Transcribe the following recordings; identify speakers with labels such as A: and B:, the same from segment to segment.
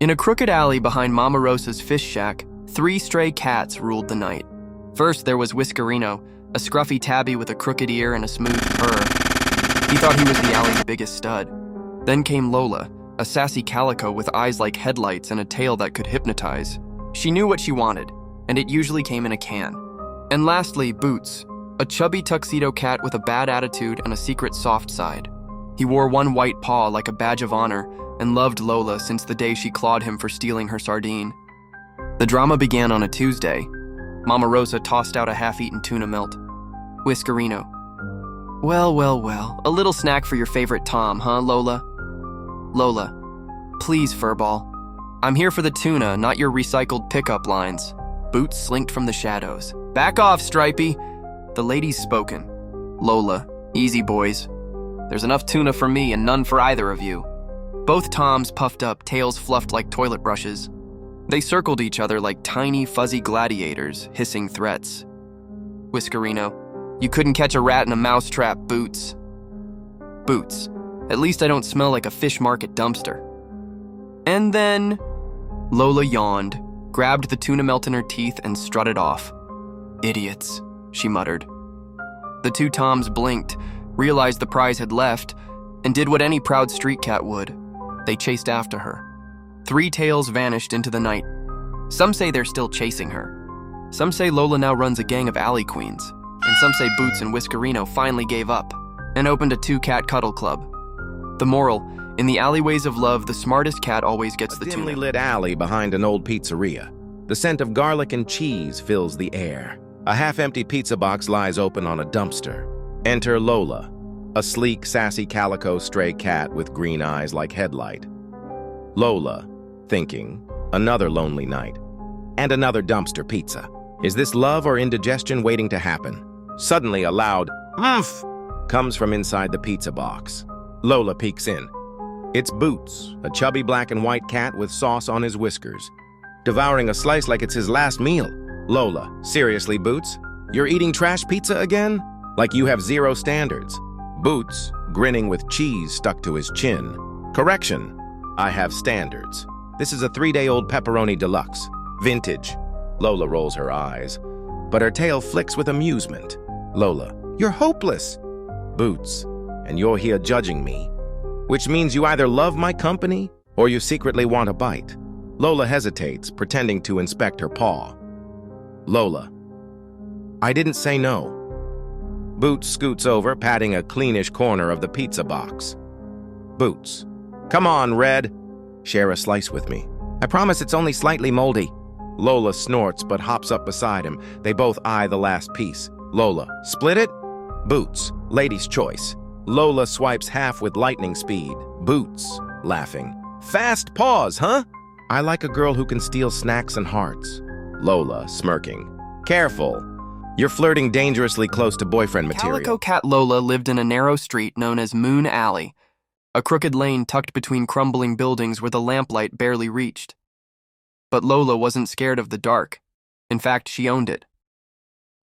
A: In a crooked alley behind Mama Rosa's fish shack, 3 stray cats ruled the night. First, there was Whiskerino, a scruffy tabby with a crooked ear and a smooth purr. He thought he was the alley's biggest stud. Then came Lola, a sassy calico with eyes like headlights and a tail that could hypnotize. She knew what she wanted, and it usually came in a can. And lastly, Boots, a chubby tuxedo cat with a bad attitude and a secret soft side. He wore one white paw like a badge of honor and loved Lola since the day she clawed him for stealing her sardine. The drama began on a Tuesday. Mama Rosa tossed out a half-eaten tuna melt. Whiskerino. Well, a little snack for your favorite Tom, huh, Lola? Lola. Please, Furball. I'm here for the tuna, not your recycled pickup lines. Boots slinked from the shadows. Back off, Stripey. The lady's spoken. Lola. Easy, boys. There's enough tuna for me and none for either of you. Both Toms puffed up, tails fluffed like toilet brushes. They circled each other like tiny, fuzzy gladiators, hissing threats. Whiskerino. You couldn't catch a rat in a mousetrap, Boots. Boots. At least I don't smell like a fish market dumpster. And then... Lola yawned, grabbed the tuna melt in her teeth, and strutted off. Idiots, she muttered. The 2 Toms blinked, realized the prize had left, and did what any proud street cat would. They chased after her. 3 tails vanished into the night. Some say they're still chasing her. Some say Lola now runs a gang of alley queens. And some say Boots and Whiskerino finally gave up and opened a 2-cat cuddle club. The moral, in the alleyways of love, the smartest cat always gets the tuna.
B: A dimly lit alley behind an old pizzeria. The scent of garlic and cheese fills the air. A half-empty pizza box lies open on a dumpster. Enter Lola, a sleek, sassy calico stray cat with green eyes like headlight. Lola, thinking, another lonely night. And another dumpster pizza. Is this love or indigestion waiting to happen? Suddenly, a loud "Umph" comes from inside the pizza box. Lola peeks in. It's Boots, a chubby black and white cat with sauce on his whiskers, devouring a slice like it's his last meal. Lola, seriously, Boots? You're eating trash pizza again? Like you have 0 standards. Boots, grinning with cheese stuck to his chin. Correction, I have standards. This is a 3-day-old pepperoni deluxe. Vintage. Lola rolls her eyes, but her tail flicks with amusement. Lola, you're hopeless. Boots, and you're here judging me. Which means you either love my company or you secretly want a bite. Lola hesitates, pretending to inspect her paw. Lola, I didn't say no. Boots scoots over, patting a cleanish corner of the pizza box. Boots, come on, Red. Share a slice with me. I promise it's only slightly moldy. Lola snorts but hops up beside him. They both eye the last piece. Lola, split it? Boots, lady's choice. Lola swipes half with lightning speed. Boots, laughing. Fast paws, huh? I like a girl who can steal snacks and hearts. Lola, smirking. Careful. You're flirting dangerously close to boyfriend material.
A: Calico cat Lola lived in a narrow street known as Moon Alley, a crooked lane tucked between crumbling buildings where the lamplight barely reached. But Lola wasn't scared of the dark. In fact, she owned it.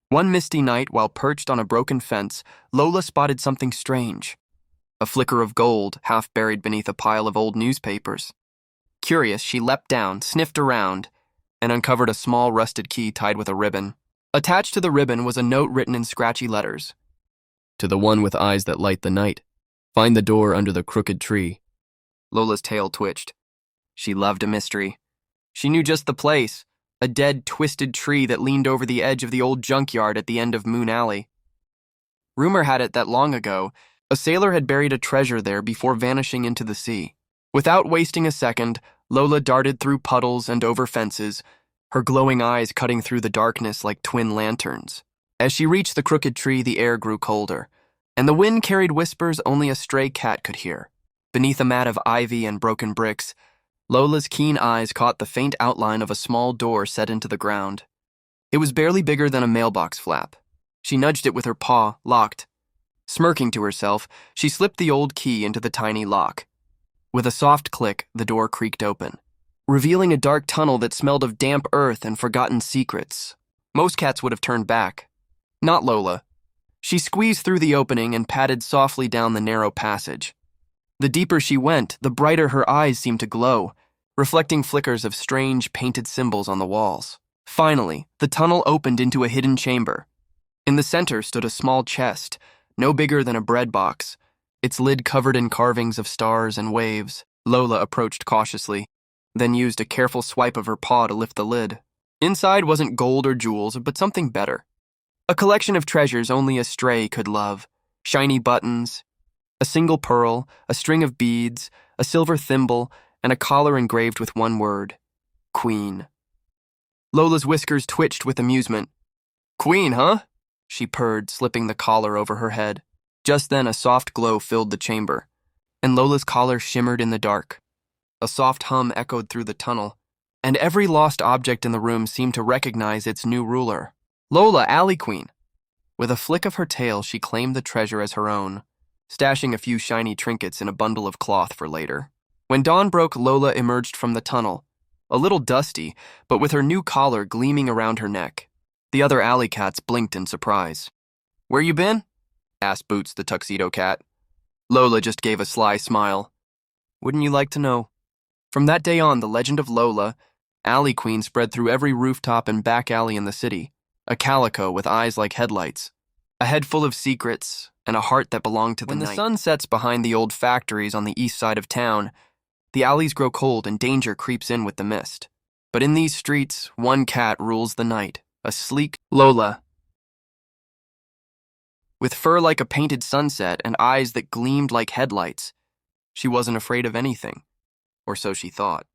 A: One misty night, while perched on a broken fence, Lola spotted something strange. A flicker of gold, half buried beneath a pile of old newspapers. Curious, she leapt down, sniffed around, and uncovered a small rusted key tied with a ribbon. Attached to the ribbon was a note written in scratchy letters. To the one with eyes that light the night, find the door under the crooked tree. Lola's tail twitched. She loved a mystery. She knew just the place, a dead, twisted tree that leaned over the edge of the old junkyard at the end of Moon Alley. Rumor had it that long ago, a sailor had buried a treasure there before vanishing into the sea. Without wasting a second, Lola darted through puddles and over fences, her glowing eyes cutting through the darkness like twin lanterns. As she reached the crooked tree, the air grew colder, and the wind carried whispers only a stray cat could hear. Beneath a mat of ivy and broken bricks, Lola's keen eyes caught the faint outline of a small door set into the ground. It was barely bigger than a mailbox flap. She nudged it with her paw, locked. Smirking to herself, she slipped the old key into the tiny lock. With a soft click, the door creaked open, revealing a dark tunnel that smelled of damp earth and forgotten secrets. Most cats would have turned back. Not Lola. She squeezed through the opening and padded softly down the narrow passage. The deeper she went, the brighter her eyes seemed to glow, reflecting flickers of strange painted symbols on the walls. Finally, the tunnel opened into a hidden chamber. In the center stood a small chest, no bigger than a bread box, its lid covered in carvings of stars and waves. Lola approached cautiously, then used a careful swipe of her paw to lift the lid. Inside wasn't gold or jewels, but something better. A collection of treasures only a stray could love. Shiny buttons, a single pearl, a string of beads, a silver thimble, and a collar engraved with one word: Queen. Lola's whiskers twitched with amusement. "Queen, huh?" she purred, slipping the collar over her head. Just then, a soft glow filled the chamber, and Lola's collar shimmered in the dark. A soft hum echoed through the tunnel, and every lost object in the room seemed to recognize its new ruler. Lola, Alley Queen. With a flick of her tail, she claimed the treasure as her own, stashing a few shiny trinkets in a bundle of cloth for later. When dawn broke, Lola emerged from the tunnel, a little dusty, but with her new collar gleaming around her neck. The other alley cats blinked in surprise. "Where you been?" asked Boots the tuxedo cat. Lola just gave a sly smile. "Wouldn't you like to know?" From that day on, the legend of Lola, Alley Queen, spread through every rooftop and back alley in the city. A calico with eyes like headlights, a head full of secrets, and a heart that belonged to the night. When the sun sets behind the old factories on the east side of town, the alleys grow cold and danger creeps in with the mist. But in these streets, one cat rules the night, a sleek Lola. With fur like a painted sunset and eyes that gleamed like headlights, she wasn't afraid of anything, or so she thought.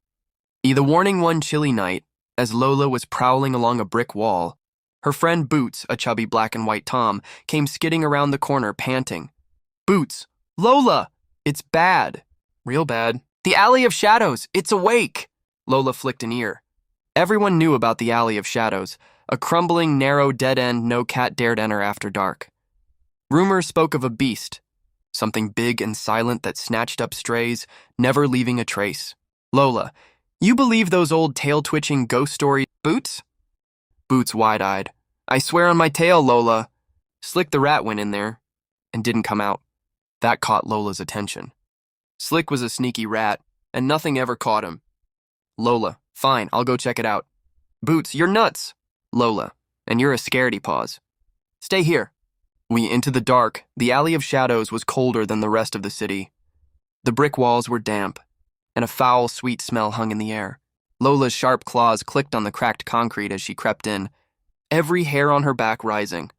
A: The warning one chilly night, as Lola was prowling along a brick wall, her friend Boots, a chubby black and white Tom, came skidding around the corner, panting. "Boots! Lola! It's bad. Real bad. The Alley of Shadows! It's awake!" Lola flicked an ear. Everyone knew about the Alley of Shadows, a crumbling, narrow dead end no cat dared enter after dark. Rumors spoke of a beast, something big and silent that snatched up strays, never leaving a trace. "Lola, you believe those old tail-twitching ghost stories, Boots?" Boots wide-eyed. "I swear on my tail, Lola." Slick the rat went in there and didn't come out. That caught Lola's attention. Slick was a sneaky rat, and nothing ever caught him. "Lola, fine, I'll go check it out." "Boots, you're nuts." "Lola, and you're a scaredy-paws. Stay here." Into the dark, the Alley of Shadows was colder than the rest of the city. The brick walls were damp, and a foul, sweet smell hung in the air. Lola's sharp claws clicked on the cracked concrete as she crept in, every hair on her back rising.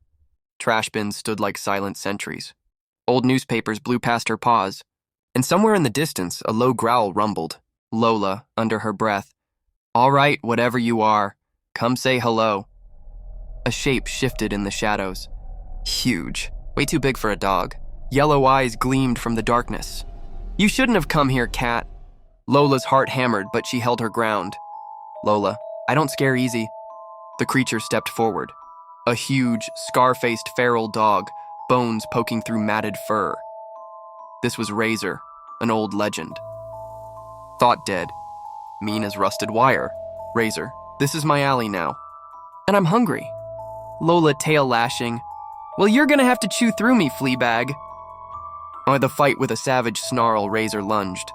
A: Trash bins stood like silent sentries. Old newspapers blew past her paws, and somewhere in the distance, a low growl rumbled. Lola, under her breath, "All right, whatever you are, come say hello." A shape shifted in the shadows. Huge, way too big for a dog. Yellow eyes gleamed from the darkness. "You shouldn't have come here, cat." Lola's heart hammered, but she held her ground. "Lola, I don't scare easy." The creature stepped forward. A huge, scar-faced feral dog, bones poking through matted fur. This was Razor, an old legend. Thought dead, mean as rusted wire. "Razor, this is my alley now. And I'm hungry." Lola tail lashing. "Well, you're gonna have to chew through me, Fleabag." By the fight with a savage snarl, Razor lunged.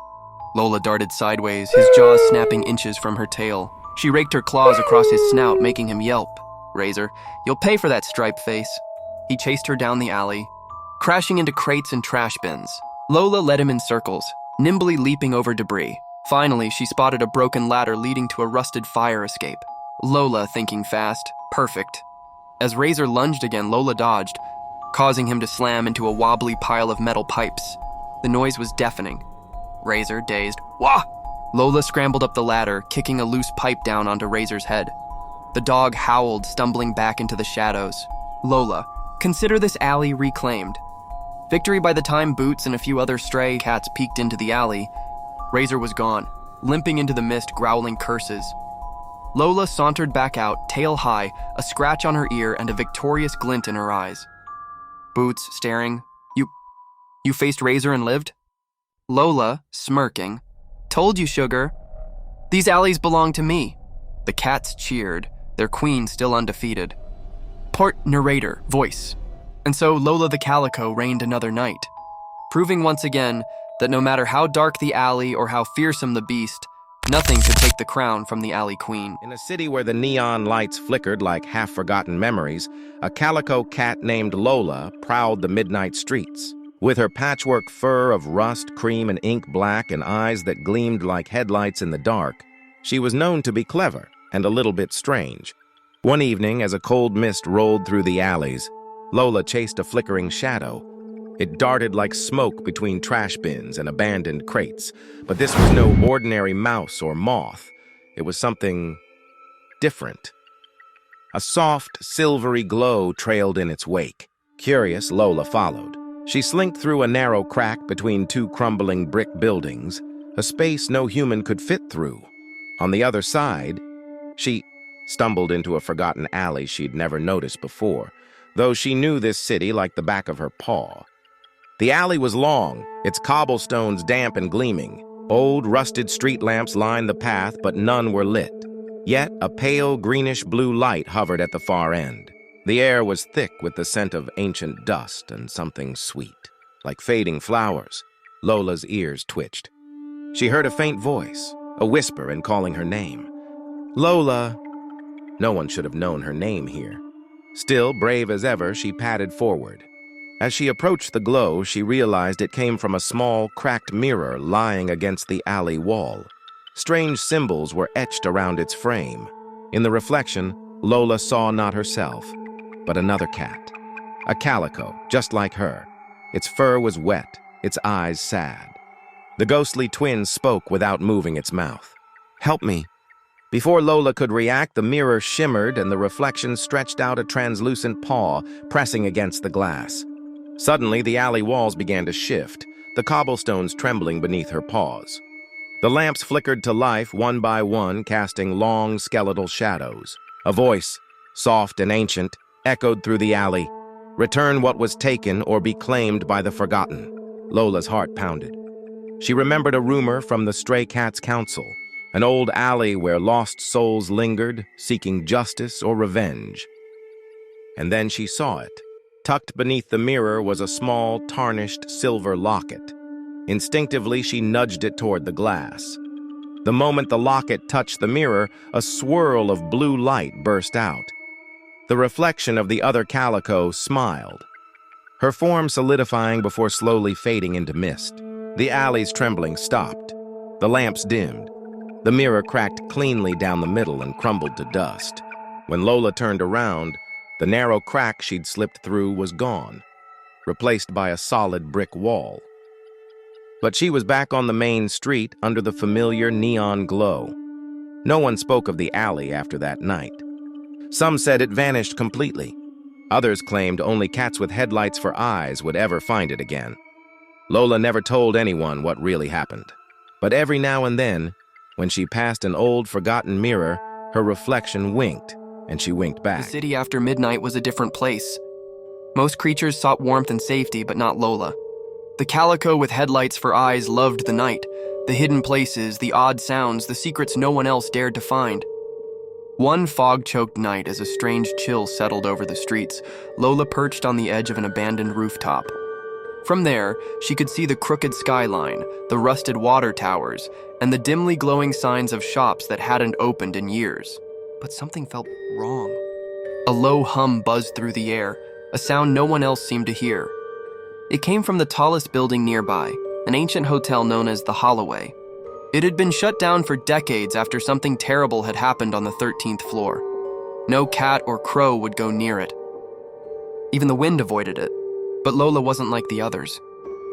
A: Lola darted sideways, his jaws snapping inches from her tail. She raked her claws across his snout, making him yelp. "Razor, you'll pay for that, stripe face." He chased her down the alley, crashing into crates and trash bins. Lola led him in circles, nimbly leaping over debris. Finally, she spotted a broken ladder leading to a rusted fire escape. Lola, thinking fast, perfect. As Razor lunged again, Lola dodged, causing him to slam into a wobbly pile of metal pipes. The noise was deafening. Razor, dazed, "Wah!" Lola scrambled up the ladder, kicking a loose pipe down onto Razor's head. The dog howled, stumbling back into the shadows. Lola, consider this alley reclaimed. Victory by the time Boots and a few other stray cats peeked into the alley. Razor was gone, limping into the mist, growling curses. Lola sauntered back out, tail high, a scratch on her ear and a victorious glint in her eyes. Boots, staring, You faced Razor and lived?" Lola, smirking, "Told you, sugar. These alleys belong to me." The cats cheered, their queen still undefeated. Part narrator, voice. And so Lola the Calico reigned another night, proving once again that no matter how dark the alley or how fearsome the beast, Nothing could take the crown from the alley queen.
B: In a city where the neon lights flickered like half-forgotten memories, a calico cat named Lola prowled the midnight streets. With her patchwork fur of rust, cream, and ink black and eyes that gleamed like headlights in the dark, she was known to be clever and a little bit strange. One evening, as a cold mist rolled through the alleys, Lola chased a flickering shadow. It darted like smoke between trash bins and abandoned crates, but this was no ordinary mouse or moth. It was something different. A soft, silvery glow trailed in its wake. Curious, Lola followed. She slinked through a narrow crack between two crumbling brick buildings, a space no human could fit through. On the other side, she stumbled into a forgotten alley she'd never noticed before, though she knew this city like the back of her paw. The alley was long, its cobblestones damp and gleaming. Old, rusted street lamps lined the path, but none were lit. Yet a pale greenish-blue light hovered at the far end. The air was thick with the scent of ancient dust and something sweet. Like fading flowers, Lola's ears twitched. She heard a faint voice, a whisper in calling her name. Lola! No one should have known her name here. Still, brave as ever, she padded forward. As she approached the glow, she realized it came from a small, cracked mirror lying against the alley wall. Strange symbols were etched around its frame. In the reflection, Lola saw not herself, but another cat. A calico, just like her. Its fur was wet, its eyes sad. The ghostly twin spoke without moving its mouth. "Help me." Before Lola could react, the mirror shimmered and the reflection stretched out a translucent paw, pressing against the glass. Suddenly, the alley walls began to shift, the cobblestones trembling beneath her paws. The lamps flickered to life one by one, casting long, skeletal shadows. A voice, soft and ancient, echoed through the alley. "Return what was taken or be claimed by the forgotten." Lola's heart pounded. She remembered a rumor from the Stray Cats Council, an old alley where lost souls lingered, seeking justice or revenge. And then she saw it. Tucked beneath the mirror was a small, tarnished silver locket. Instinctively, she nudged it toward the glass. The moment the locket touched the mirror, a swirl of blue light burst out. The reflection of the other calico smiled, her form solidifying before slowly fading into mist. The alley's trembling stopped. The lamps dimmed. The mirror cracked cleanly down the middle and crumbled to dust. When Lola turned around, the narrow crack she'd slipped through was gone, replaced by a solid brick wall. But she was back on the main street under the familiar neon glow. No one spoke of the alley after that night. Some said it vanished completely. Others claimed only cats with headlights for eyes would ever find it again. Lola never told anyone what really happened. But every now and then, when she passed an old, forgotten mirror, her reflection winked, and she winked back.
A: The city after midnight was a different place. Most creatures sought warmth and safety, but not Lola. The calico with headlights for eyes loved the night, the hidden places, the odd sounds, the secrets no one else dared to find. One fog-choked night, as a strange chill settled over the streets, Lola perched on the edge of an abandoned rooftop. From there, she could see the crooked skyline, the rusted water towers, and the dimly glowing signs of shops that hadn't opened in years. But something felt wrong. A low hum buzzed through the air, a sound no one else seemed to hear. It came from the tallest building nearby, an ancient hotel known as the Holloway. It had been shut down for decades after something terrible had happened on the 13th floor. No cat or crow would go near it. Even the wind avoided it. But Lola wasn't like the others.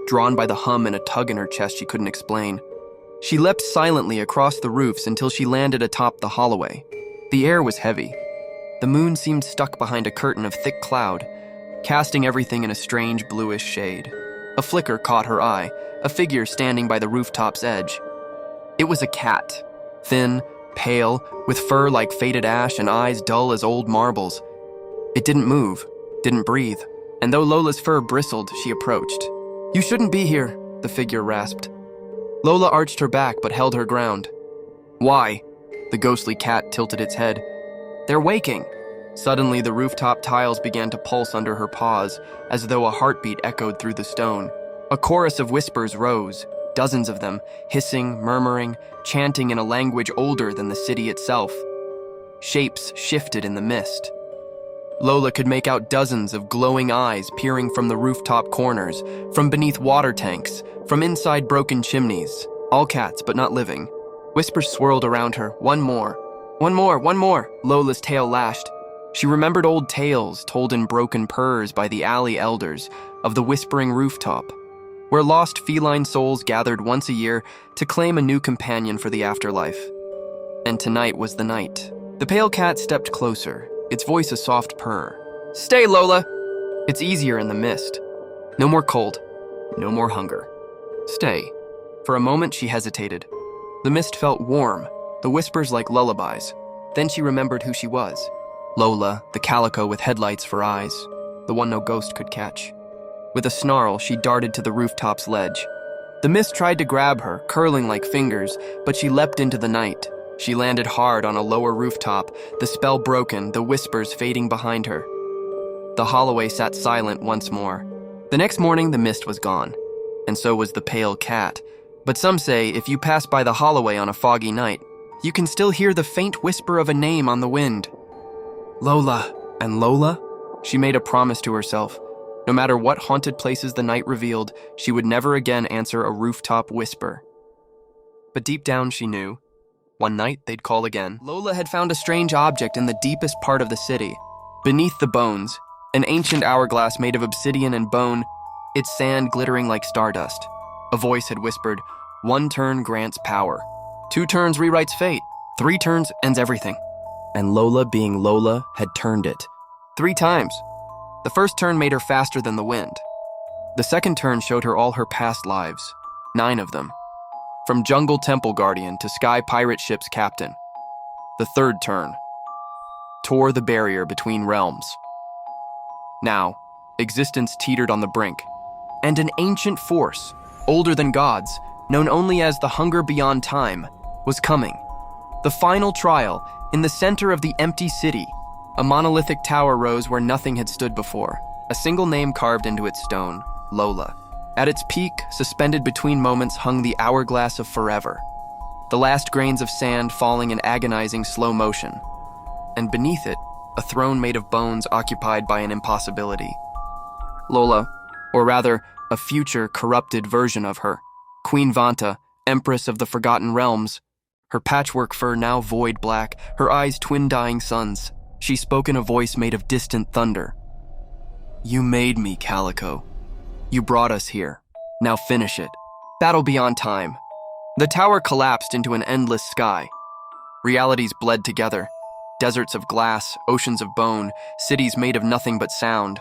A: Drawn by the hum and a tug in her chest she couldn't explain. She leapt silently across the roofs until she landed atop the Holloway. The air was heavy. The moon seemed stuck behind a curtain of thick cloud, casting everything in a strange bluish shade. A flicker caught her eye, a figure standing by the rooftop's edge. It was a cat, thin, pale, with fur like faded ash and eyes dull as old marbles. It didn't move, didn't breathe, and though Lola's fur bristled, she approached. "You shouldn't be here," the figure rasped. Lola arched her back but held her ground. "Why?" The ghostly cat tilted its head. "They're waking." Suddenly, the rooftop tiles began to pulse under her paws, as though a heartbeat echoed through the stone. A chorus of whispers rose. dozens of them, hissing, murmuring, chanting in a language older than the city itself. Shapes shifted in the mist. Lola could make out dozens of glowing eyes peering from the rooftop corners, from beneath water tanks, from inside broken chimneys, all cats but not living. Whispers swirled around her. One more. One more, one more, Lola's tail lashed. She remembered old tales told in broken purrs by the alley elders of the whispering rooftop, where lost feline souls gathered once a year to claim a new companion for the afterlife. And tonight was the night. The pale cat stepped closer, its voice a soft purr. "Stay, Lola!" It's easier in the mist. No more cold, no more hunger. Stay. For a moment she hesitated. The mist felt warm, the whispers like lullabies. Then she remembered who she was. Lola, the calico with headlights for eyes, the one no ghost could catch. With a snarl, she darted to the rooftop's ledge. The mist tried to grab her, curling like fingers, but she leapt into the night. She landed hard on a lower rooftop, the spell broken, the whispers fading behind her. The Holloway sat silent once more. The next morning, the mist was gone, and so was the pale cat. But some say if you pass by the Holloway on a foggy night, you can still hear the faint whisper of a name on the wind. Lola. And Lola? She made a promise to herself. No matter what haunted places the night revealed, she would never again answer a rooftop whisper. But deep down she knew. One night they'd call again. Lola had found a strange object in the deepest part of the city. Beneath the bones, an ancient hourglass made of obsidian and bone, its sand glittering like stardust. A voice had whispered, "One turn grants power. 2 turns rewrites fate. 3 turns ends everything." And Lola, being Lola, had turned it. 3 times. The first turn made her faster than the wind. The second turn showed her all her past lives, 9 of them. From jungle temple guardian to sky pirate ship's captain. The third turn tore the barrier between realms. Now, existence teetered on the brink, and an ancient force, older than gods, known only as the hunger beyond time, was coming. The final trial, in the center of the empty city, a monolithic tower rose where nothing had stood before, a single name carved into its stone, Lola. At its peak, suspended between moments, hung the hourglass of forever, the last grains of sand falling in agonizing slow motion. And beneath it, a throne made of bones occupied by an impossibility. Lola, or rather, a future corrupted version of her, Queen Vanta, Empress of the Forgotten Realms, her patchwork fur now void black, her eyes twin dying suns. She spoke in a voice made of distant thunder. "You made me, Calico. You brought us here. Now finish it." Battle beyond time. The tower collapsed into an endless sky. Realities bled together. Deserts of glass, oceans of bone, cities made of nothing but sound.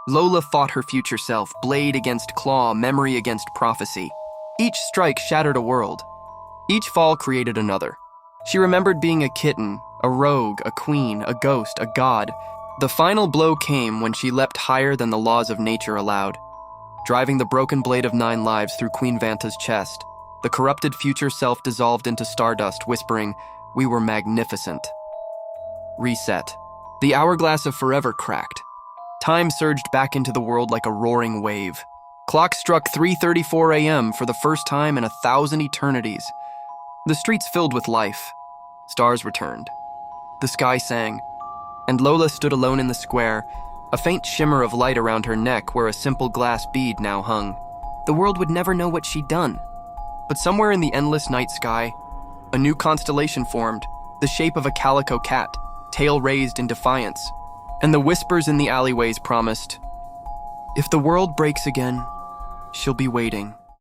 A: Lola fought her future self, blade against claw, memory against prophecy. Each strike shattered a world. Each fall created another. She remembered being a kitten, a rogue, a queen, a ghost, a god. The final blow came when she leapt higher than the laws of nature allowed, driving the broken blade of 9 lives through Queen Vanta's chest. The corrupted future self dissolved into stardust, whispering, "We were magnificent." Reset. The hourglass of forever cracked. Time surged back into the world like a roaring wave. Clock struck 3:34 a.m. for the first time in 1,000 eternities. The streets filled with life. Stars returned. The sky sang, and Lola stood alone in the square, a faint shimmer of light around her neck where a simple glass bead now hung. The world would never know what she'd done. But somewhere in the endless night sky, a new constellation formed, the shape of a calico cat, tail raised in defiance. And the whispers in the alleyways promised, "If the world breaks again, she'll be waiting."